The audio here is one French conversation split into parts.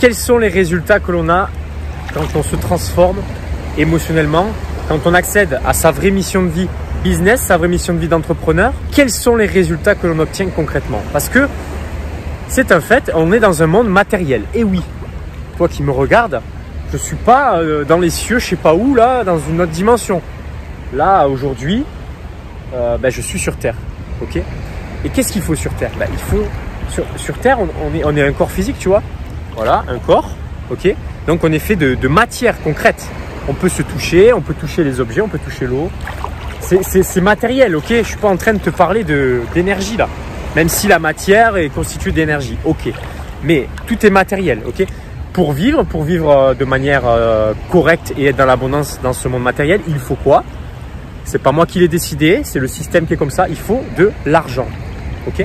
Quels sont les résultats que l'on a quand on se transforme émotionnellement, quand on accède à sa vraie mission de vie business, sa vraie mission de vie d'entrepreneur? Quels sont les résultats que l'on obtient concrètement? Parce que c'est un fait, on est dans un monde matériel. Et oui, toi qui me regardes, je ne suis pas dans les cieux, je ne sais pas où, là, dans une autre dimension. Là, aujourd'hui, je suis sur Terre. Ok. Et qu'est-ce qu'il faut sur Terre? Il faut, sur Terre, on est un corps physique, tu vois. Voilà, un corps. Ok. Donc, on est fait de matière concrète. On peut se toucher, on peut toucher les objets, on peut toucher l'eau. C'est matériel, ok. Je ne suis pas en train de te parler d'énergie, là. Même si la matière est constituée d'énergie, ok. Mais tout est matériel, ok. Pour vivre de manière correcte et être dans l'abondance dans ce monde matériel, il faut quoi? C'est pas moi qui l'ai décidé, c'est le système qui est comme ça. Il faut de l'argent, ok.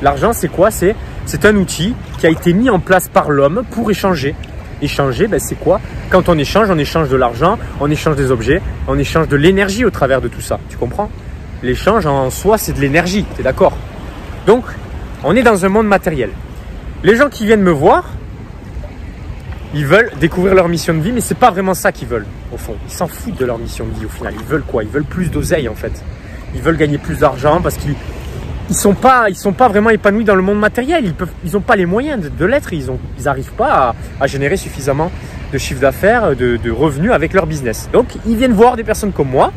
L'argent, c'est quoi? C'est un outil qui a été mis en place par l'homme pour échanger. Échanger, c'est quoi? Quand on échange de l'argent, on échange des objets, on échange de l'énergie au travers de tout ça. Tu comprends? L'échange en soi, c'est de l'énergie, tu es d'accord? Donc, on est dans un monde matériel. Les gens qui viennent me voir, ils veulent découvrir leur mission de vie, mais c'est pas vraiment ça qu'ils veulent, au fond. Ils s'en foutent de leur mission de vie, au final. Ils veulent quoi? Ils veulent plus d'oseille, en fait. Ils veulent gagner plus d'argent parce qu'ils sont pas vraiment épanouis dans le monde matériel. Ils n'ont pas les moyens de l'être. Ils n'arrivent pas à générer suffisamment de chiffre d'affaires, de revenus avec leur business. Donc, ils viennent voir des personnes comme moi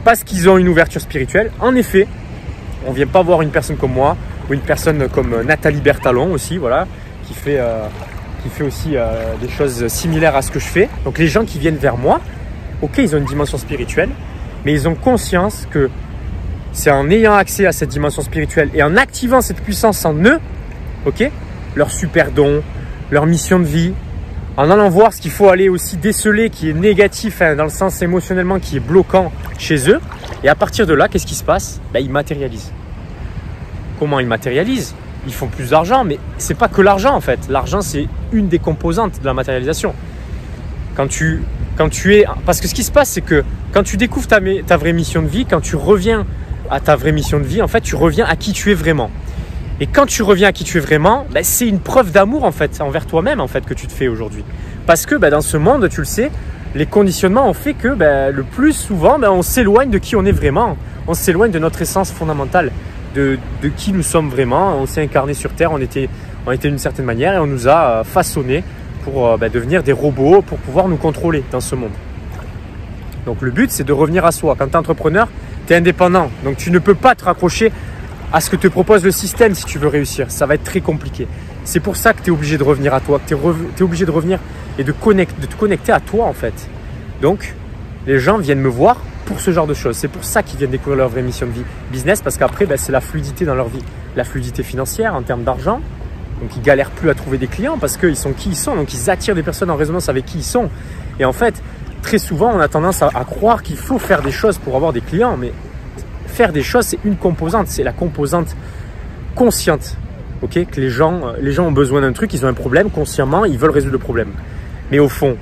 parce qu'ils ont une ouverture spirituelle. En effet, on ne vient pas voir une personne comme moi ou une personne comme Nathalie Bertalon aussi, voilà, qui fait aussi des choses similaires à ce que je fais. Donc les gens qui viennent vers moi, ok, ils ont une dimension spirituelle, mais ils ont conscience que c'est en ayant accès à cette dimension spirituelle et en activant cette puissance en eux, ok, leur super don, leur mission de vie, en allant voir ce qu'il faut aller aussi déceler qui est négatif, dans le sens émotionnellement qui est bloquant chez eux. Et à partir de là, qu'est-ce qui se passe? Ils matérialisent. Comment ils matérialisent? Ils font plus d'argent, mais c'est pas que l'argent en fait. L'argent, c'est une des composantes de la matérialisation. Parce que ce qui se passe, c'est que quand tu découvres ta vraie mission de vie, quand tu reviens à ta vraie mission de vie, en fait, tu reviens à qui tu es vraiment. Et quand tu reviens à qui tu es vraiment, c'est une preuve d'amour en fait envers toi-même en fait que tu te fais aujourd'hui. Parce que dans ce monde, tu le sais, les conditionnements ont fait que le plus souvent, on s'éloigne de qui on est vraiment. On s'éloigne de notre essence fondamentale, de qui nous sommes vraiment. On s'est incarné sur Terre, on était d'une certaine manière et on nous a façonnés pour devenir des robots pour pouvoir nous contrôler dans ce monde. Donc le but, c'est de revenir à soi. Quand tu es entrepreneur, tu es indépendant. Donc tu ne peux pas te raccrocher à ce que te propose le système si tu veux réussir. Ça va être très compliqué. C'est pour ça que tu es obligé de revenir à toi, que tu es obligé de revenir et de te connecter à toi en fait. Donc, les gens viennent me voir pour ce genre de choses. C'est pour ça qu'ils viennent découvrir leur vraie mission de vie business parce qu'après, c'est la fluidité dans leur vie. La fluidité financière en termes d'argent. Donc, ils galèrent plus à trouver des clients parce qu'ils sont qui ils sont. Donc, ils attirent des personnes en résonance avec qui ils sont. Et en fait, très souvent, on a tendance à croire qu'il faut faire des choses pour avoir des clients. Mais faire des choses, c'est une composante. C'est la composante consciente. Okay, que les gens ont besoin d'un truc, ils ont un problème, consciemment, ils veulent résoudre le problème. Mais au fond,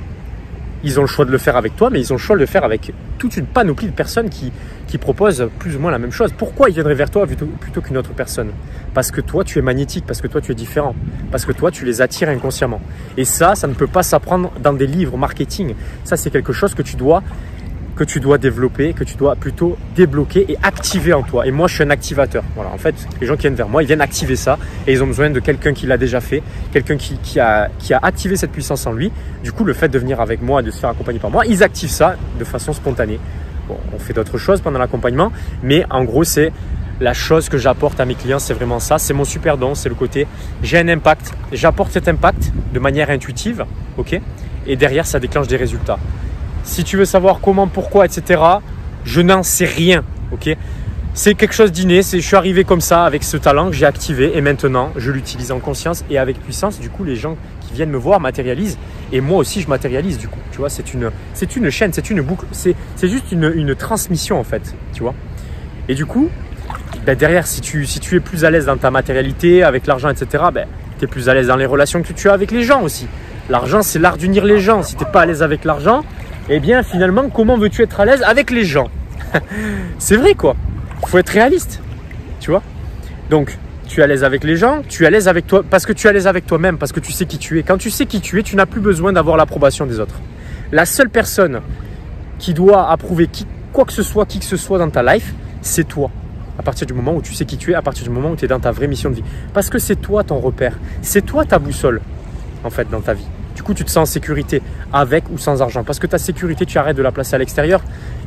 ils ont le choix de le faire avec toi, mais ils ont le choix de le faire avec toute une panoplie de personnes qui proposent plus ou moins la même chose. Pourquoi ils viendraient vers toi plutôt qu'une autre personne? Parce que toi, tu es magnétique, parce que toi, tu es différent, parce que toi, tu les attires inconsciemment. Et ça ne peut pas s'apprendre dans des livres marketing. Ça, c'est quelque chose que tu dois développer, que tu dois plutôt débloquer et activer en toi. Et moi, je suis un activateur. Voilà, en fait, les gens qui viennent vers moi, ils viennent activer ça et ils ont besoin de quelqu'un qui l'a déjà fait, quelqu'un qui a activé cette puissance en lui. Du coup, le fait de venir avec moi et de se faire accompagner par moi, ils activent ça de façon spontanée. Bon, on fait d'autres choses pendant l'accompagnement, mais en gros, c'est la chose que j'apporte à mes clients, c'est vraiment ça. C'est mon super don, c'est le côté j'ai un impact, j'apporte cet impact de manière intuitive, ok, et derrière, ça déclenche des résultats. Si tu veux savoir comment, pourquoi, etc., je n'en sais rien, ok. C'est quelque chose d'inné, je suis arrivé comme ça avec ce talent que j'ai activé et maintenant je l'utilise en conscience et avec puissance. Du coup, les gens qui viennent me voir matérialisent et moi aussi je matérialise du coup. Tu vois, c'est une chaîne, c'est une boucle, c'est juste une transmission en fait, tu vois. Et du coup, derrière, si tu es plus à l'aise dans ta matérialité, avec l'argent, etc., tu es plus à l'aise dans les relations que tu as avec les gens aussi. L'argent, c'est l'art d'unir les gens. Si tu n'es pas à l'aise avec l'argent, eh bien finalement, comment veux-tu être à l'aise avec les gens? C'est vrai quoi, il faut être réaliste, tu vois. Donc, tu es à l'aise avec les gens, tu es à l'aise avec toi, parce que tu es à l'aise avec toi-même, parce que tu sais qui tu es. Quand tu sais qui tu es, tu n'as plus besoin d'avoir l'approbation des autres. La seule personne qui doit approuver quoi que ce soit, qui que ce soit dans ta life, c'est toi. À partir du moment où tu sais qui tu es, à partir du moment où tu es dans ta vraie mission de vie. Parce que c'est toi ton repère, c'est toi ta boussole, en fait, dans ta vie. Du coup, tu te sens en sécurité avec ou sans argent. Parce que ta sécurité, tu arrêtes de la placer à l'extérieur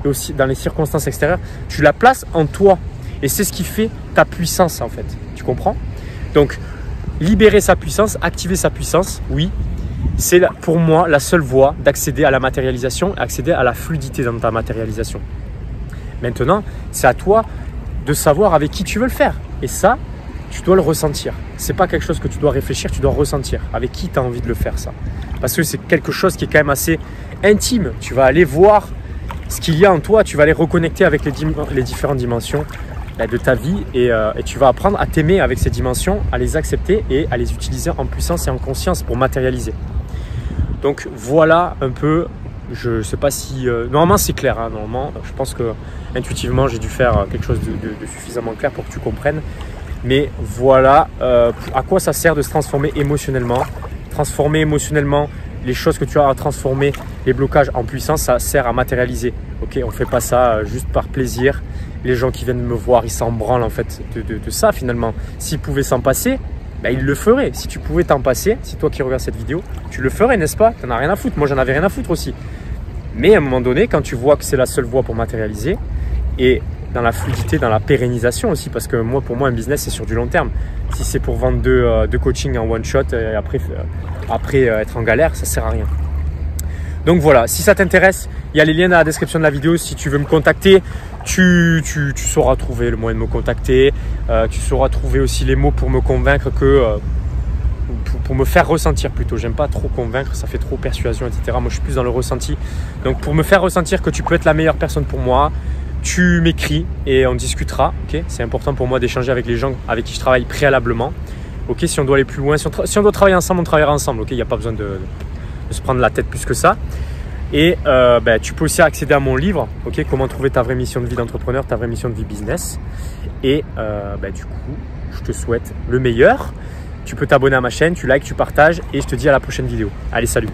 et aussi dans les circonstances extérieures. Tu la places en toi. Et c'est ce qui fait ta puissance, en fait. Tu comprends? Donc, libérer sa puissance, activer sa puissance, oui, c'est pour moi la seule voie d'accéder à la matérialisation, accéder à la fluidité dans ta matérialisation. Maintenant, c'est à toi de savoir avec qui tu veux le faire. Et ça, tu dois le ressentir. Ce n'est pas quelque chose que tu dois réfléchir, tu dois ressentir. Avec qui tu as envie de le faire, ça. Parce que c'est quelque chose qui est quand même assez intime. Tu vas aller voir ce qu'il y a en toi, tu vas aller reconnecter avec les différentes dimensions de ta vie et tu vas apprendre à t'aimer avec ces dimensions, à les accepter et à les utiliser en puissance et en conscience pour matérialiser. Donc voilà un peu, je ne sais pas si… normalement c'est clair, hein, normalement je pense que intuitivement j'ai dû faire quelque chose de suffisamment clair pour que tu comprennes. Mais voilà à quoi ça sert de se transformer émotionnellement. Transformer émotionnellement les choses que tu as à transformer, les blocages en puissance, ça sert à matérialiser. Ok, on ne fait pas ça juste par plaisir. Les gens qui viennent me voir, ils s'en branlent en fait de ça finalement. S'ils pouvaient s'en passer, ben, ils le feraient. Si tu pouvais t'en passer, si toi qui regardes cette vidéo, tu le ferais, n'est-ce pas? Tu n'en as rien à foutre. Moi, j'en avais rien à foutre aussi. Mais à un moment donné, quand tu vois que c'est la seule voie pour matérialiser et dans la fluidité, dans la pérennisation aussi, parce que moi, pour moi, un business, c'est sur du long terme. Si c'est pour vendre deux coachings en one shot et après être en galère, ça ne sert à rien. Donc voilà, si ça t'intéresse, il y a les liens dans la description de la vidéo. Si tu veux me contacter, tu sauras trouver le moyen de me contacter. Tu sauras trouver aussi les mots pour me convaincre pour me faire ressentir plutôt. J'aime pas trop convaincre, ça fait trop persuasion, etc. Moi, je suis plus dans le ressenti. Donc, pour me faire ressentir que tu peux être la meilleure personne pour moi, tu m'écris et on discutera. Okay, c'est important pour moi d'échanger avec les gens avec qui je travaille préalablement. Okay, si on doit aller plus loin, si on doit travailler ensemble, on travaillera ensemble. Okay, il n'y a pas besoin de se prendre la tête plus que ça. Et tu peux aussi accéder à mon livre, okay, comment trouver ta vraie mission de vie d'entrepreneur, ta vraie mission de vie business. Et du coup, je te souhaite le meilleur. Tu peux t'abonner à ma chaîne, tu likes, tu partages et je te dis à la prochaine vidéo. Allez, salut!